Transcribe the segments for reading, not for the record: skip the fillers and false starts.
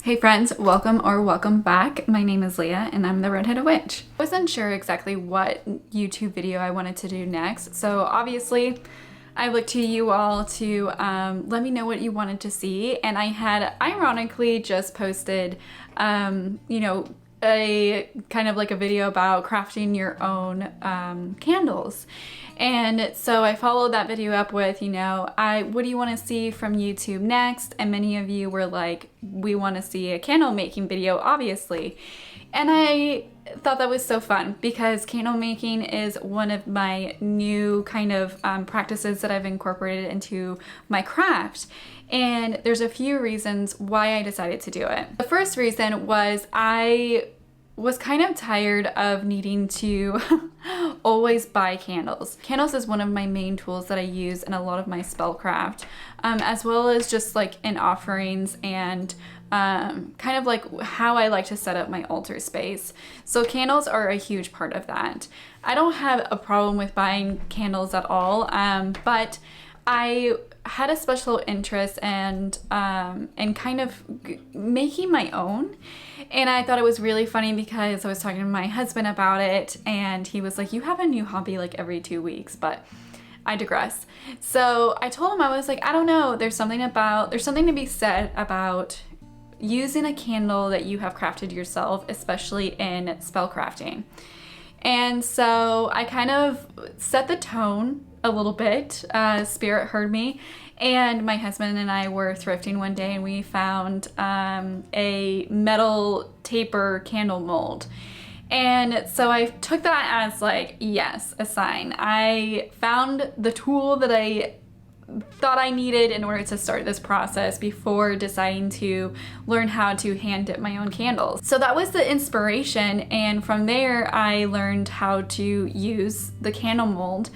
Hey friends, welcome or welcome back. My name is Leah and I'm the Redheaded Witch. I wasn't sure exactly what YouTube video I wanted to do next, so obviously I looked to you all to let me know what you wanted to see, and I had ironically just posted, a kind of like a video about crafting your own candles. And so I followed that video up with, what do you want to see from YouTube next? And many of you were like, we want to see a candle making video, obviously. And I thought that was so fun because candle making is one of my new kind of practices that I've incorporated into my craft. And there's a few reasons why I decided to do it. The first reason was I was kind of tired of needing to always buy candles. Candles is one of my main tools that I use in a lot of my spellcraft, as well as just like in offerings and kind of like how I like to set up my altar space. So candles are a huge part of that. I don't have a problem with buying candles at all, but I had a special interest and kind of making my own. And I thought it was really funny because I was talking to my husband about it and he was like, you have a new hobby like every 2 weeks, but I digress. So I told him, I was like, I don't know, there's something to be said about using a candle that you have crafted yourself, especially in spellcrafting. And so I kind of set the tone a little bit. Spirit heard me, and my husband and I were thrifting one day and we found a metal taper candle mold. And so I took that as like, yes, a sign. I found the tool that I thought I needed in order to start this process before deciding to learn how to hand dip my own candles. So that was the inspiration, and from there I learned how to use the candle mold,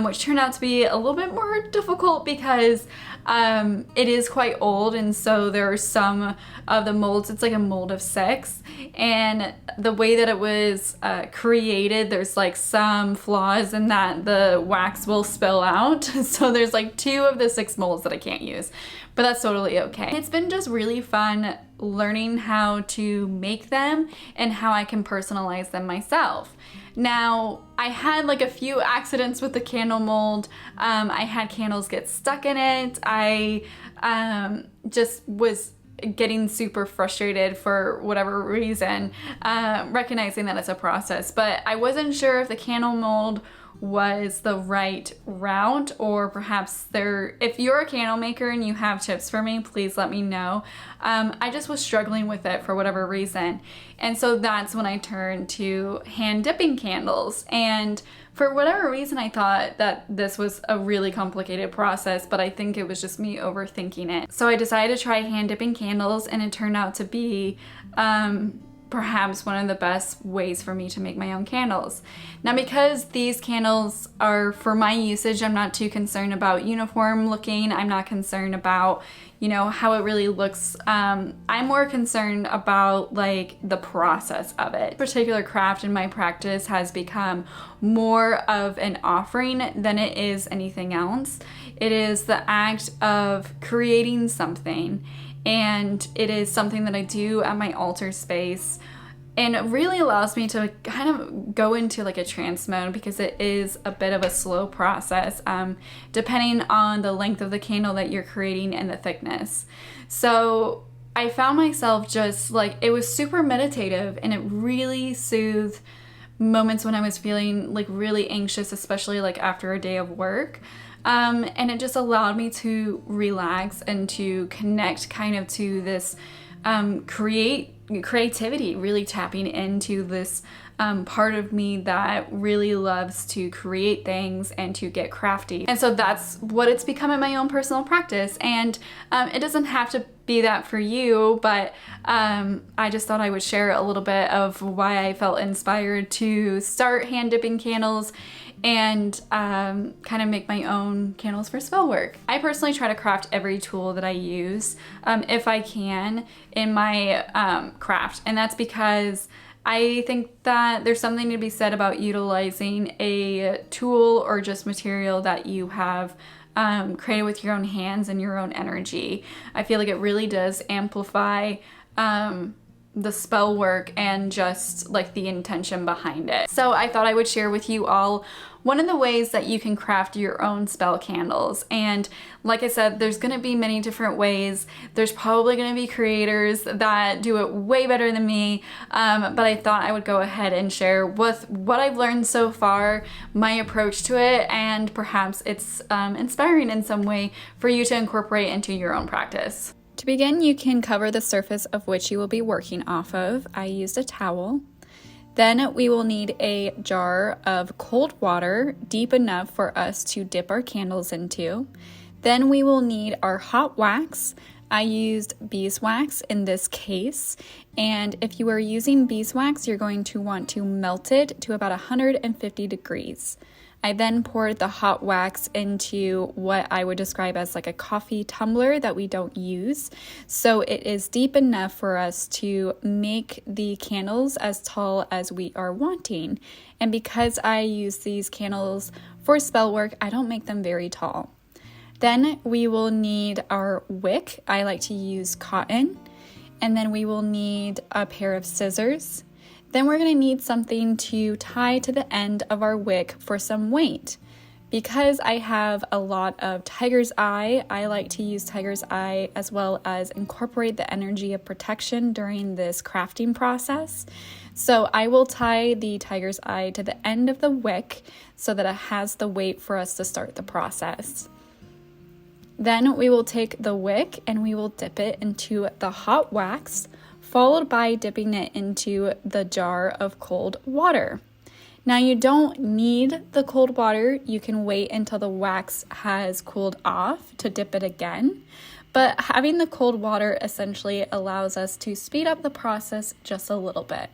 which turned out to be a little bit more difficult because it is quite old, and so there are some of the molds, it's like a mold of 6, and the way that it was created, there's like some flaws in that the wax will spill out. So there's like 2 of the 6 molds that I can't use, but that's totally okay. It's been just really fun learning how to make them and how I can personalize them myself. Now, I had like a few accidents with the candle mold. I had candles get stuck in it. I just was getting super frustrated for whatever reason, recognizing that it's a process, but I wasn't sure if the candle mold was the right route, or perhaps if you're a candle maker and you have tips for me, please let me know. I just was struggling with it for whatever reason. And so that's when I turned to hand dipping candles. And for whatever reason, I thought that this was a really complicated process, but I think it was just me overthinking it. So I decided to try hand dipping candles, and it turned out to be perhaps one of the best ways for me to make my own candles. Now, because these candles are for my usage, I'm not too concerned about uniform looking. I'm not concerned about, how it really looks. I'm more concerned about like the process of it. This particular craft in my practice has become more of an offering than it is anything else. It is the act of creating something, and it is something that I do at my altar space, and it really allows me to kind of go into like a trance mode because it is a bit of a slow process, depending on the length of the candle that you're creating and the thickness. So I found myself just like, it was super meditative, and it really soothed moments when I was feeling like really anxious, especially like after a day of work. And it just allowed me to relax and to connect kind of to this creativity, really tapping into this part of me that really loves to create things and to get crafty. And so that's what it's become in my own personal practice. And it doesn't have to be that for you, but I just thought I would share a little bit of why I felt inspired to start hand dipping candles and kind of make my own candles for spell work. I personally try to craft every tool that I use, if I can, in my craft, and that's because I think that there's something to be said about utilizing a tool or just material that you have created with your own hands and your own energy. I feel like it really does amplify the spell work and just like the intention behind it. So I thought I would share with you all one of the ways that you can craft your own spell candles. And like I said, there's gonna be many different ways. There's probably gonna be creators that do it way better than me, but I thought I would go ahead and share with what I've learned so far, my approach to it, and perhaps it's inspiring in some way for you to incorporate into your own practice. To begin, you can cover the surface of which you will be working off of. I used a towel. Then we will need a jar of cold water, deep enough for us to dip our candles into. Then we will need our hot wax. I used beeswax in this case, and if you are using beeswax, you're going to want to melt it to about 150 degrees. I then poured the hot wax into what I would describe as like a coffee tumbler that we don't use. So it is deep enough for us to make the candles as tall as we are wanting. And because I use these candles for spell work, I don't make them very tall. Then we will need our wick. I like to use cotton. And then we will need a pair of scissors. Then we're going to need something to tie to the end of our wick for some weight. Because I have a lot of tiger's eye, I like to use tiger's eye as well as incorporate the energy of protection during this crafting process. So I will tie the tiger's eye to the end of the wick so that it has the weight for us to start the process. Then we will take the wick and we will dip it into the hot wax, followed by dipping it into the jar of cold water. Now you don't need the cold water. You can wait until the wax has cooled off to dip it again. But having the cold water essentially allows us to speed up the process just a little bit.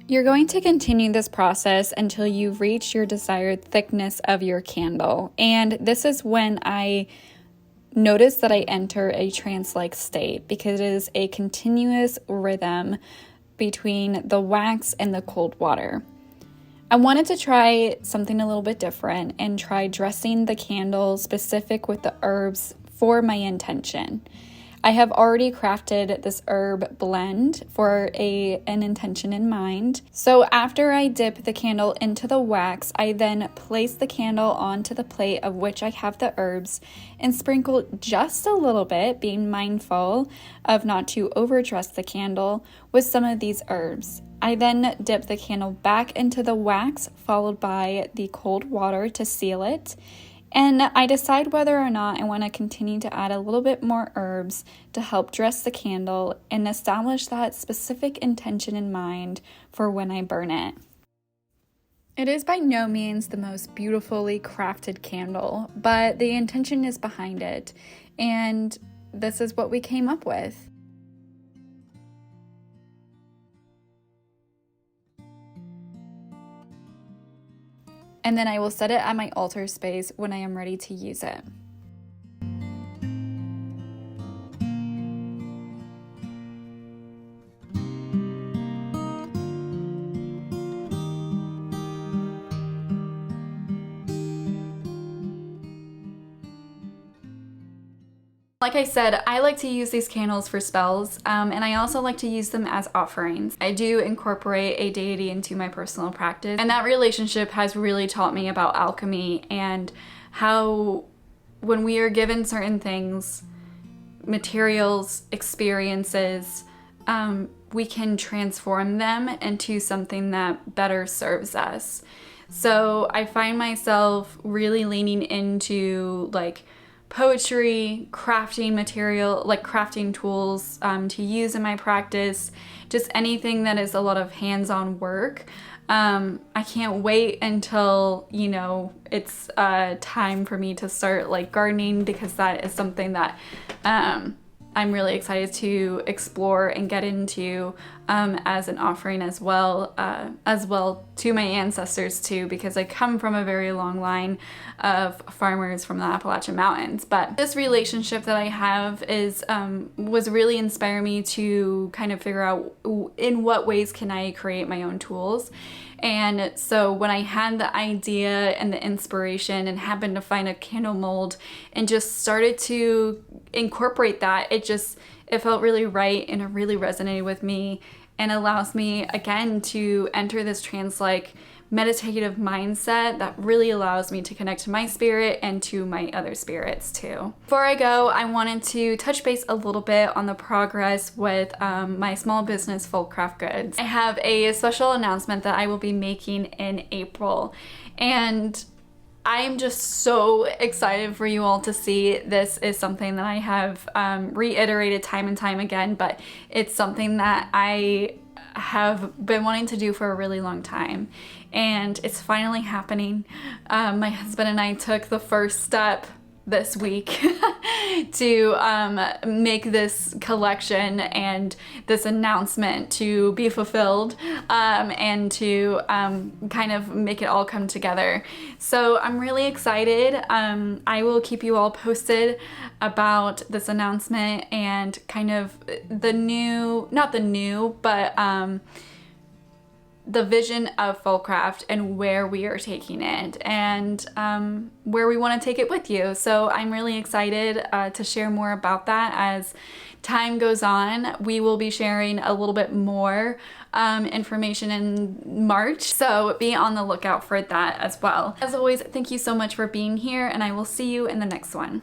You're going to continue this process until you reach your desired thickness of your candle. And this is when I notice that I enter a trance-like state because it is a continuous rhythm between the wax and the cold water. I wanted to try something a little bit different and try dressing the candle specific with the herbs for my intention. I have already crafted this herb blend for an intention in mind. So after I dip the candle into the wax, I then place the candle onto the plate of which I have the herbs and sprinkle just a little bit, being mindful of not to overdress the candle with some of these herbs. I then dip the candle back into the wax, followed by the cold water to seal it. And I decide whether or not I want to continue to add a little bit more herbs to help dress the candle and establish that specific intention in mind for when I burn it. It is by no means the most beautifully crafted candle, but the intention is behind it, and this is what we came up with. And then I will set it at my altar space when I am ready to use it. Like I said, I like to use these candles for spells, and I also like to use them as offerings. I do incorporate a deity into my personal practice, and that relationship has really taught me about alchemy and how when we are given certain things, materials, experiences, we can transform them into something that better serves us. So I find myself really leaning into like poetry, crafting material, like crafting tools to use in my practice, just anything that is a lot of hands-on work. I can't wait until, you know, it's time for me to start like gardening, because that is something that I'm really excited to explore and get into as an offering as well to my ancestors too, because I come from a very long line of farmers from the Appalachian Mountains. But this relationship that I have is was really inspiring me to kind of figure out in what ways can I create my own tools. And so when I had the idea and the inspiration and happened to find a candle mold and just started to incorporate that, it felt really right and it really resonated with me, and allows me again to enter this trance-like meditative mindset that really allows me to connect to my spirit and to my other spirits too. Before I go, I wanted to touch base a little bit on the progress with my small business, Folkcraft Goods. I have a special announcement that I will be making in April, and I'm just so excited for you all to see. This is something that I have reiterated time and time again, but it's something that I have been wanting to do for a really long time, and it's finally happening. My husband and I took the first step this week to make this collection and this announcement to be fulfilled, and to kind of make it all come together. So I'm really excited. I will keep you all posted about this announcement and kind of the new, not the new, but the vision of Folkcraft and where we are taking it, and where we want to take it with you. So I'm really excited to share more about that as time goes on. We will be sharing a little bit more information in March, so be on the lookout for that as well. As always, thank you so much for being here, and I will see you in the next one.